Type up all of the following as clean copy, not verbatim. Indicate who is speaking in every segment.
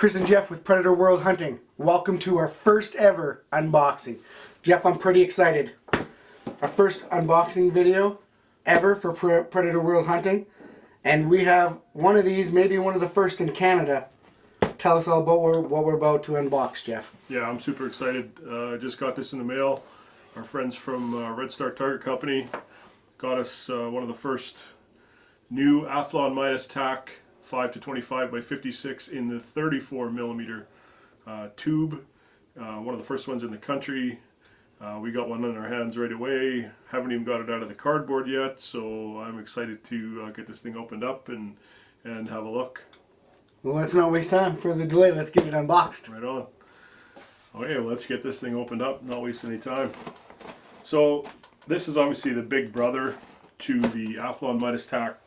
Speaker 1: Chris and Jeff with Predator World Hunting. Welcome to our first ever unboxing. Jeff, I'm pretty excited. Our first unboxing video ever for Predator World Hunting. And we have one of these, maybe one of the first in Canada. Tell us all about what we're about to unbox, Jeff.
Speaker 2: Yeah, I'm super excited. I just got this in the mail. Our friends from Red Star Target Company got us one of the first new Athlon Midas TAC 5-25 by 56 in the 34mm tube. One of the first ones in the country. We got one in our hands right away. Haven't even got it out of the cardboard yet, so I'm excited to get this thing opened up and have a look.
Speaker 1: Well, let's not waste time for the delay. Let's get it unboxed.
Speaker 2: Right on. Okay, well, let's get this thing opened up, not waste any time. So this is obviously the big brother to the Athlon Midas TAC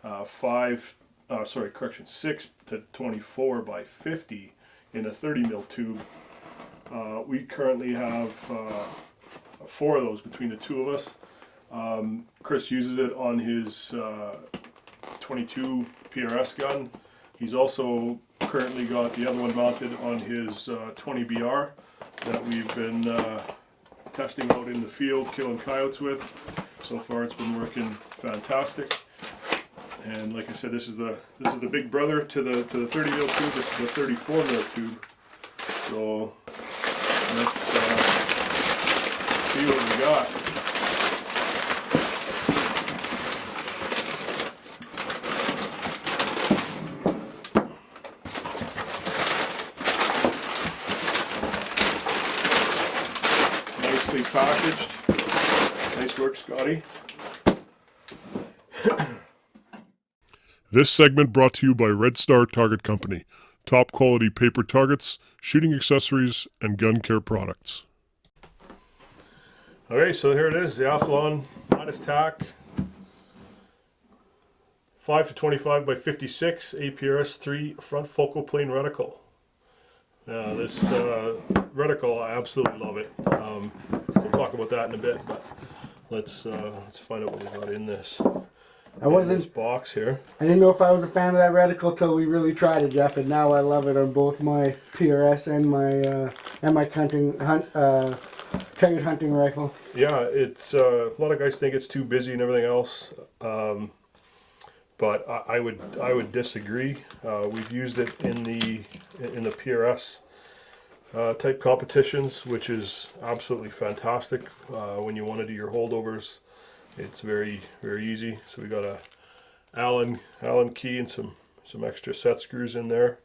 Speaker 2: 6-24 by 50 in a 30mm tube. We currently have 4 of those between the two of us. Chris uses it on his 22 PRS gun. He's also currently got the other one mounted on his 20 BR that we've been testing out in the field, killing coyotes with. So far it's been working fantastic. And like I said, this is the big brother to the 30mm tube. This is the 34mm tube. So let's see what we got. Nicely packaged. Nice work, Scotty.
Speaker 3: This segment brought to you by Red Star Target Company. Top quality paper targets, shooting accessories, and gun care products.
Speaker 2: Okay, so here it is, the Athlon Midas TAC 5-25 by 56 APRS3 front focal plane reticle. This reticle, I absolutely love it. We'll talk about that in a bit, but let's find out what we got in this. This box here.
Speaker 1: I didn't know if I was a fan of that reticle till we really tried it, Jeff, and now I love it on both my PRS and my coyote hunting rifle.
Speaker 2: Yeah, it's a lot of guys think it's too busy and everything else, but I would disagree. We've used it in the PRS type competitions, which is absolutely fantastic. When you want to do your holdovers, it's very, very easy. So we got a Allen key and some extra set screws in there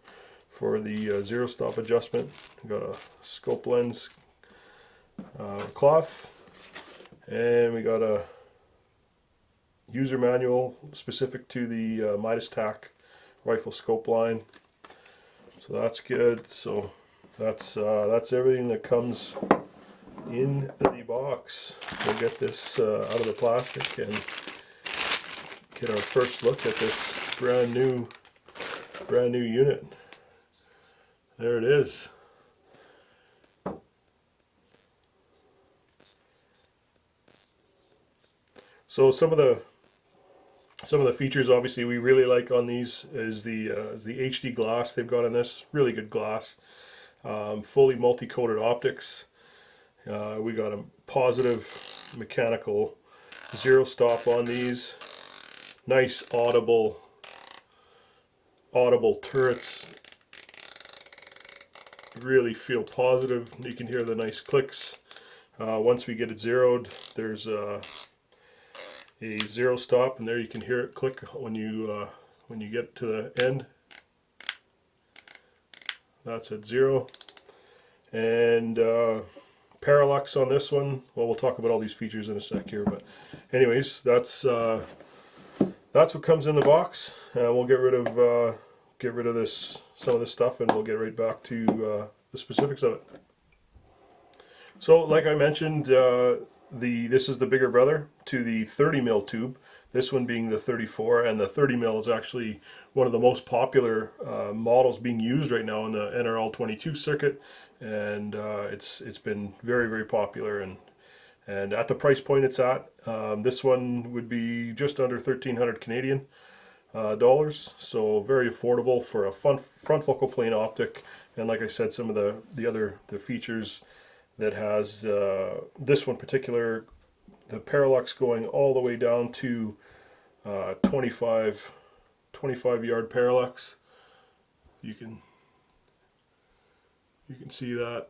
Speaker 2: for the zero stop adjustment. We got a scope lens cloth, and we got a user manual specific to the Midas TAC rifle scope line. So that's good. So that's everything that comes in the box. We'll get this out of the plastic and get our first look at this brand new unit. There it is. So some of the features obviously we really like on these is the HD glass they've got on this. Really good glass. Fully multi-coated optics. We got a positive mechanical zero stop on these. Nice audible turrets. Really feel positive. You can hear the nice clicks. Once we get it zeroed, there's a zero stop, and there you can hear it click when you get to the end. That's at 0. And parallax on this one. Well, we'll talk about all these features in a sec here, but anyways, that's what comes in the box. We'll get rid of some of this stuff, and we'll get right back to the specifics of it. So, like I mentioned, this is the bigger brother to the 30mm tube. This one being the 34, and the 30mm is actually one of the most popular models being used right now in the NRL 22 circuit, and it's been very, very popular. And at the price point it's at, this one would be just under 1,300 Canadian. dollars. So very affordable for a front focal plane optic. And like I said, some of the features that has this one particular, the parallax going all the way down to 25 yard parallax. You can see that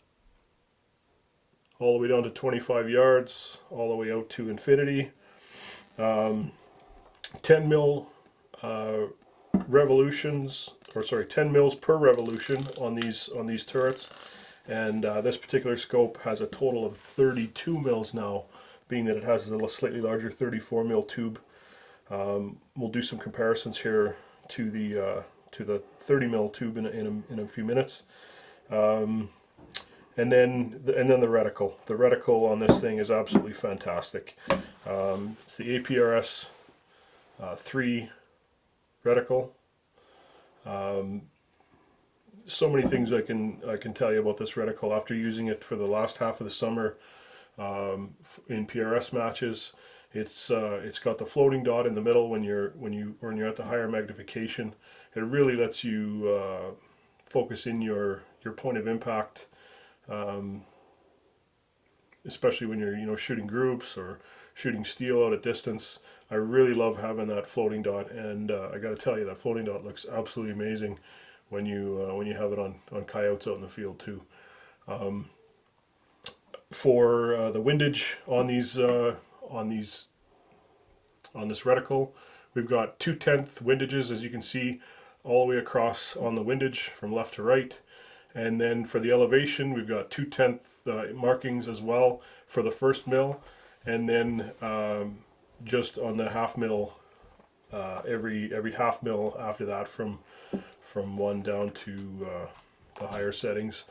Speaker 2: all the way down to 25 yards, all the way out to infinity. 10 mil revolutions, or sorry, 10 mils per revolution on these turrets. And this particular scope has a total of 32 mils now, being that it has a slightly larger 34 mil tube. We'll do some comparisons here to the 30 mil tube in a few minutes. And then the reticle. The reticle on this thing is absolutely fantastic. It's the APRS3 reticle. So many things I can tell you about this reticle after using it for the last half of the summer in PRS matches. It's got the floating dot in the middle when you're at the higher magnification. It really lets you focus in your point of impact, especially when you're shooting groups or shooting steel out at distance. I really love having that floating dot, and I got to tell you, that floating dot looks absolutely amazing when you have it on coyotes out in the field too. For the windage on this reticle, we've got 2/10 windages, as you can see, all the way across on the windage from left to right. And then for the elevation, we've got 2/10 markings as well for the first mill, and then just on the half mill, every half mill after that, from 1 down to the higher settings.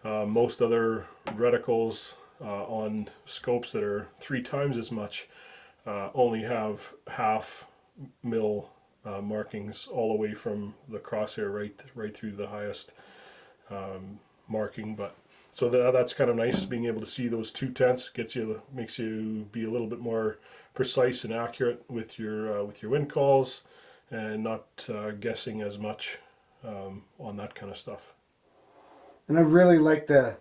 Speaker 2: Most other reticles on scopes that are 3 times as much only have half mil markings all the way from the crosshair right through the highest marking. But so that's kind of nice, being able to see those 2/10 makes you be a little bit more precise and accurate with your wind calls, and not guessing as much on that kind of stuff.
Speaker 1: And I really like the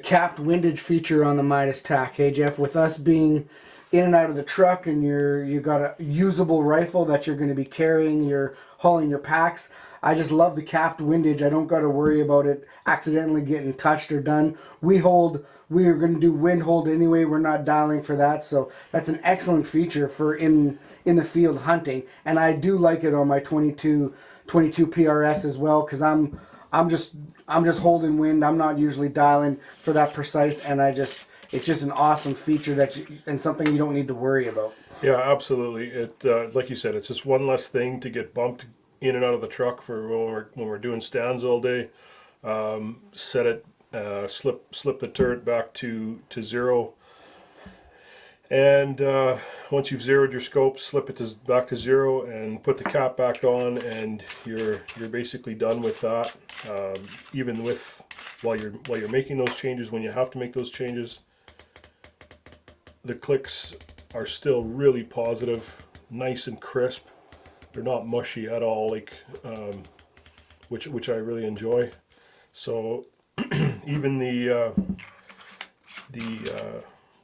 Speaker 1: capped windage feature on the Midas TAC. Hey Jeff, with us being in and out of the truck, and you got a usable rifle that you're going to be carrying, you're hauling your packs, I just love the capped windage. I don't got to worry about it accidentally getting touched or done. We are going to do wind hold anyway. We're not dialing for that, so that's an excellent feature for in the field hunting. And I do like it on my 22 PRS as well, because I'm just holding wind. I'm not usually dialing for that precise, and it's just an awesome feature and something you don't need to worry about.
Speaker 2: Yeah, absolutely. It like you said, it's just one less thing to get bumped in and out of the truck for when we're doing stands all day. Set it, slip the turret back to 0, and once you've zeroed your scope, slip it back to 0 and put the cap back on, and you're basically done with that. Even while you're making those changes, when you have to make those changes, the clicks are still really positive, nice and crisp. They're not mushy at all, which I really enjoy. So even the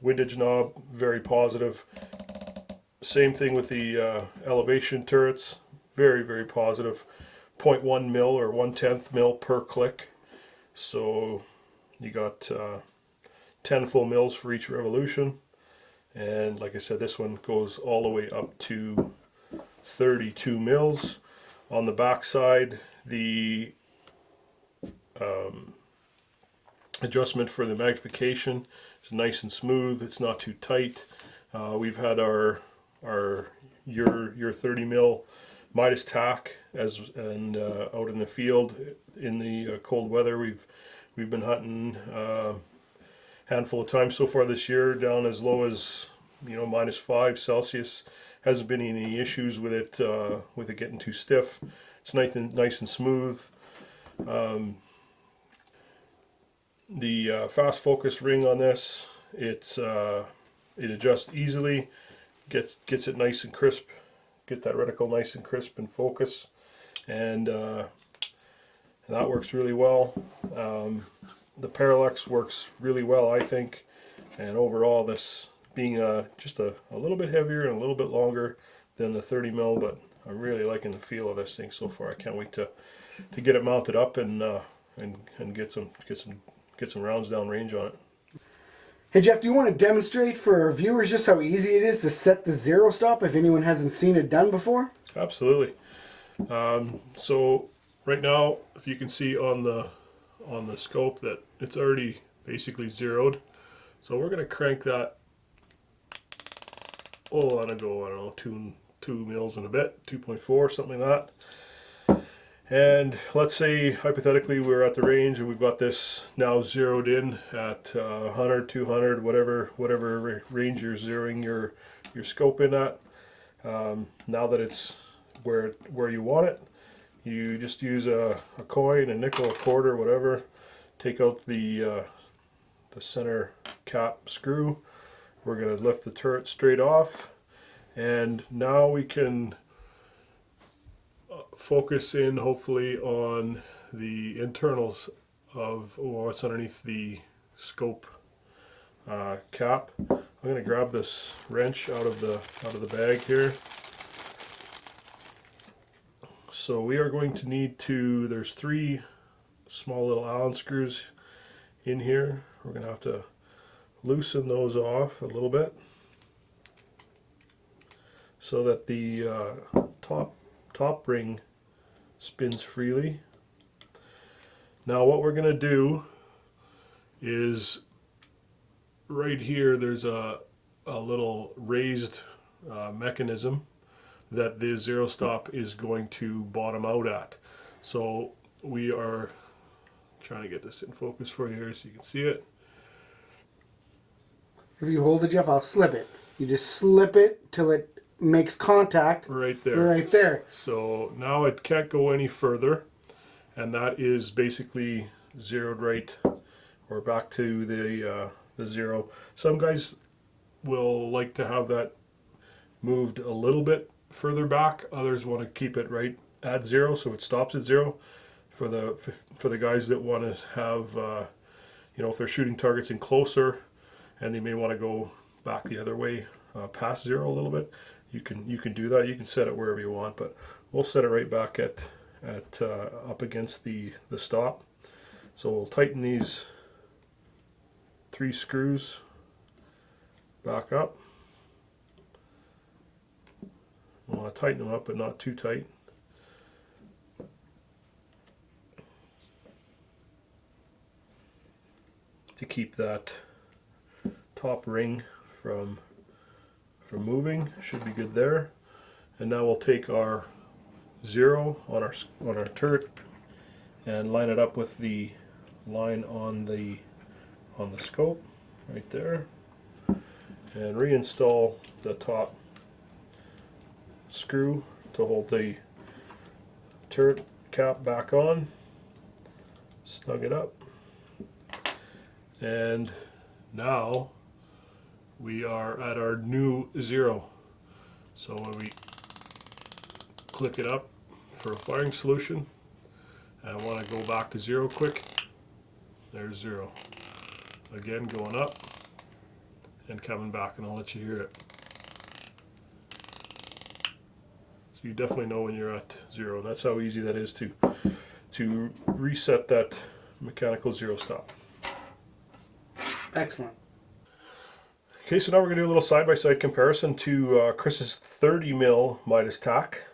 Speaker 2: windage knob, very positive. Same thing with the elevation turrets, very, very positive. 0.1 mil or 1/10 mil per click. So you got 10 full mils for each revolution. And like I said, this one goes all the way up to 32 mils. On the back side, the adjustment for the magnification is nice and smooth. It's not too tight. We've had our your 30 mil Midas TAC and out in the field in the cold weather. We've been hunting handful of times so far this year, down as low as -5 Celsius. Hasn't been any issues with it getting too stiff. It's nice and smooth. The fast focus ring on this, it adjusts easily, gets it nice and crisp get that reticle nice and crisp and focus, and that works really well. The parallax works really well, I think, and overall this being just a little bit heavier and a little bit longer than the 30 mil, but I'm really liking the feel of this thing so far. I can't wait to get it mounted up and get some rounds down range on it.
Speaker 1: Hey Jeff, do you want to demonstrate for our viewers just how easy it is to set the zero stop if anyone hasn't seen it done before?
Speaker 2: Absolutely. So right now, if you can see on the scope that it's already basically zeroed. So we're going to crank that on a go, I don't know, 2 mils and a bit, 2.4, something like that. And let's say hypothetically we're at the range and we've got this now zeroed in at 100, 200, whatever range you're zeroing your scope in at. Now that it's where you want it, you just use a coin, a nickel, a quarter, whatever. Take out the center cap screw. We're going to lift the turret straight off, and now we can focus in hopefully on the internals of what's underneath the scope cap. I'm going to grab this wrench out of the bag here. So we are going to need to, there's 3 small little Allen screws in here. We're going to have to loosen those off a little bit so that the top ring spins freely. Now what we're going to do is right here there's a little raised mechanism that the zero stop is going to bottom out at. So we are trying to get this in focus for you here so you can see it.
Speaker 1: If you hold it, Jeff, I'll slip it. You just slip it till it makes contact.
Speaker 2: Right there.
Speaker 1: Right there.
Speaker 2: So now it can't go any further, and that is basically zeroed right, or back to the zero. Some guys will like to have that moved a little bit further back. Others want to keep it right at zero, so it stops at zero. For the guys that want to have, if they're shooting targets in closer, and they may want to go back the other way, past zero a little bit, you can do that. You can set it wherever you want, but we'll set it right back at up against the stop. So we'll tighten these 3 screws back up. I want to tighten them up, but not too tight. To keep that top ring from moving, should be good there. And now we'll take our zero on our turret and line it up with the line on the scope right there, and reinstall the top screw to hold the turret cap back on. Snug it up, and now we are at our new zero. So when we click it up for a firing solution, and I want to go back to zero quick, there's zero. Again, going up and coming back, and I'll let you hear it. So you definitely know when you're at zero, and that's how easy that is to reset that mechanical zero stop.
Speaker 1: Excellent.
Speaker 2: Okay, so now we're going to do a little side-by-side comparison to Chris's 30 mil Midas TAC.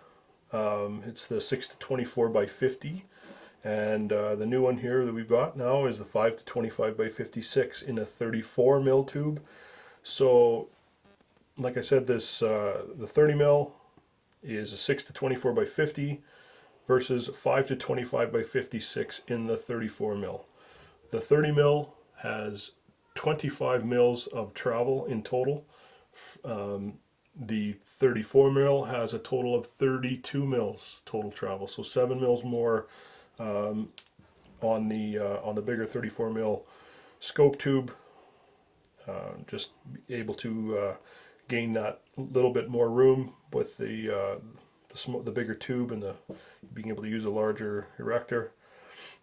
Speaker 2: It's the 6 to 24 by 50, and the new one here that we've got now is the 5 to 25 by 56 in a 34 mil tube. So, like I said, this the 30 mil is a 6 to 24 by 50 versus 5 to 25 by 56 in the 34 mil. The 30 mil has 25 mils of travel in total. The 34 mil has a total of 32 mils total travel, so 7 mils more on the bigger 34 mil scope tube. Just able to gain that little bit more room with the bigger tube and the being able to use a larger erector.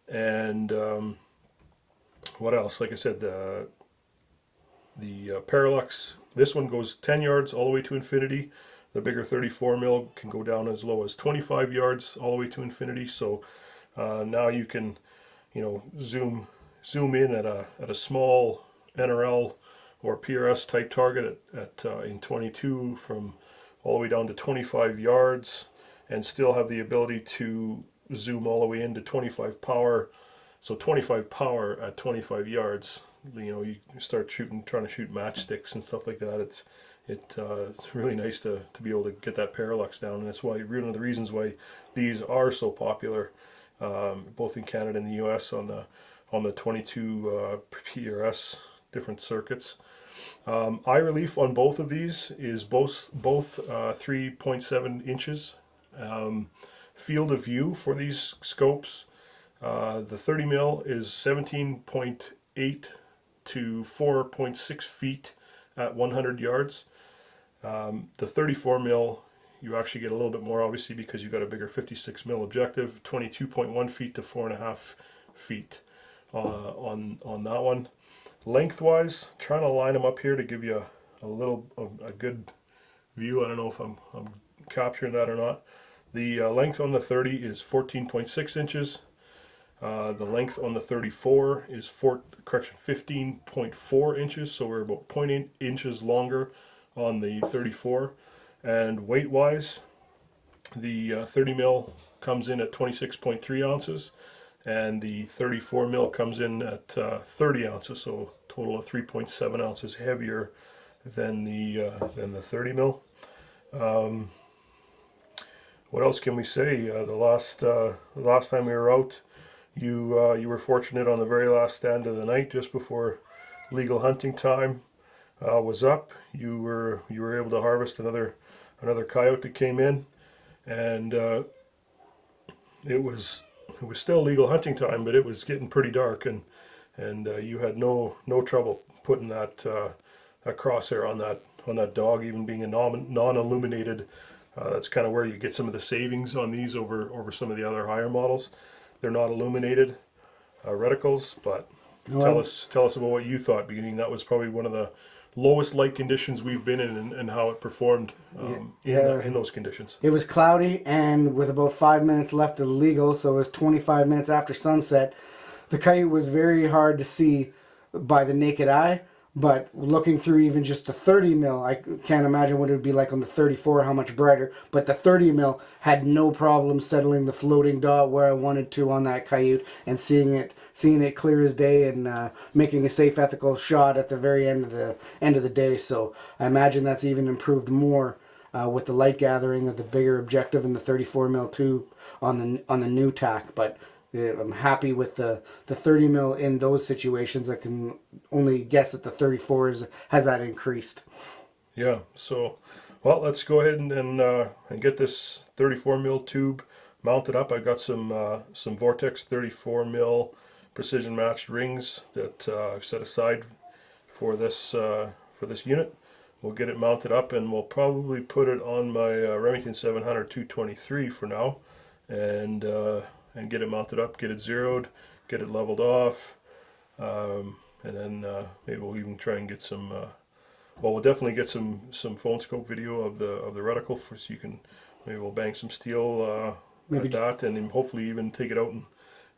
Speaker 2: And what else? Like I said, the Paralux, this one goes 10 yards all the way to infinity. The bigger 34 mil can go down as low as 25 yards all the way to infinity. So now you can, zoom in at a small NRL or PRS type target in 22 from all the way down to 25 yards, and still have the ability to zoom all the way into 25 power. So 25 power at 25 yards, you start trying to shoot matchsticks and stuff like that. It's really nice to be able to get that parallax down, and that's why one of the reasons why these are so popular, both in Canada and the U.S. on the 22 PRS different circuits. Eye relief on both of these is both 3.7 inches. Field of view for these scopes, the 30 mil is 17.8 to 4.6 feet at 100 yards. The 34 mil, you actually get a little bit more, obviously, because you got a bigger 56 mil objective, 22.1 feet to 4.5 feet on that one. Lengthwise, trying to line them up here to give you a good view. I don't know if I'm capturing that or not. The length on the 30 is 14.6 inches. The length on the 34 is 15.4 inches, so we're about 0.8 inches longer on the 34. And weight-wise, the 30 mil comes in at 26.3 ounces, and the 34 mil comes in at 30 ounces, so a total of 3.7 ounces heavier than the 30 mil. What else can we say? The last time we were out, you were fortunate on the very last stand of the night, just before legal hunting time was up. You were able to harvest another coyote that came in, and it was still legal hunting time, but it was getting pretty dark, and you had no trouble putting that crosshair on that dog, even being a non-illuminated. That's kind of where you get some of the savings on these over some of the other higher models. They're not illuminated reticles, but tell us about what you thought, beginning that was probably one of the lowest light conditions we've been in, and how it performed in those conditions.
Speaker 1: It was cloudy, and with about 5 minutes left of legal, so it was 25 minutes after sunset. The coyote was very hard to see by the naked eye, but looking through even just the 30 mil, I can't imagine what it would be like on the 34, how much brighter. But the 30 mil had no problem settling the floating dot where I wanted to on that coyote, and seeing it clear as day, and making a safe, ethical shot at the very end of the day. So I imagine that's even improved more with the light gathering of the bigger objective and the 34 mil tube on the new TAC. But I'm happy with the 30 mil in those situations. I can only guess that the 34 has that increased.
Speaker 2: Yeah, so, well, let's go ahead and get this 34 mil tube mounted up. I've got some Vortex 34 mil precision matched rings that I've set aside for this unit. We'll get it mounted up, and we'll probably put it on my Remington 700 223 for now, and get it mounted up, get it zeroed, get it leveled off, and then maybe we'll even try and get some. Well, we'll definitely get some phone scope video of the reticle, so you can, maybe we'll bang some steel at that, and then hopefully even take it out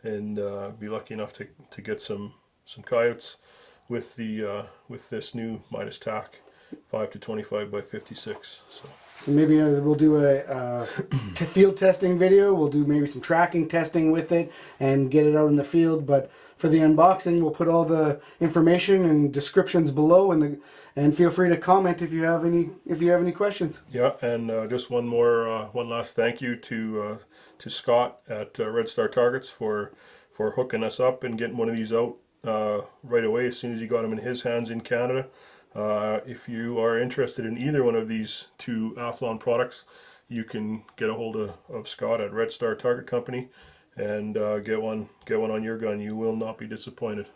Speaker 2: and be lucky enough to get some coyotes with this new Midas TAC 5 to 25 by 56. So
Speaker 1: maybe we'll do a field testing video. We'll do maybe some tracking testing with it and get it out in the field. But for the unboxing, we'll put all the information and descriptions below, and feel free to comment if you have any questions.
Speaker 2: Yeah, and just one last thank you to Scott at Red Star Targets for hooking us up and getting one of these out right away as soon as he got them in his hands in Canada. If you are interested in either one of these two Athlon products, you can get a hold of Scott at Red Star Target Company and get one on your gun. You will not be disappointed.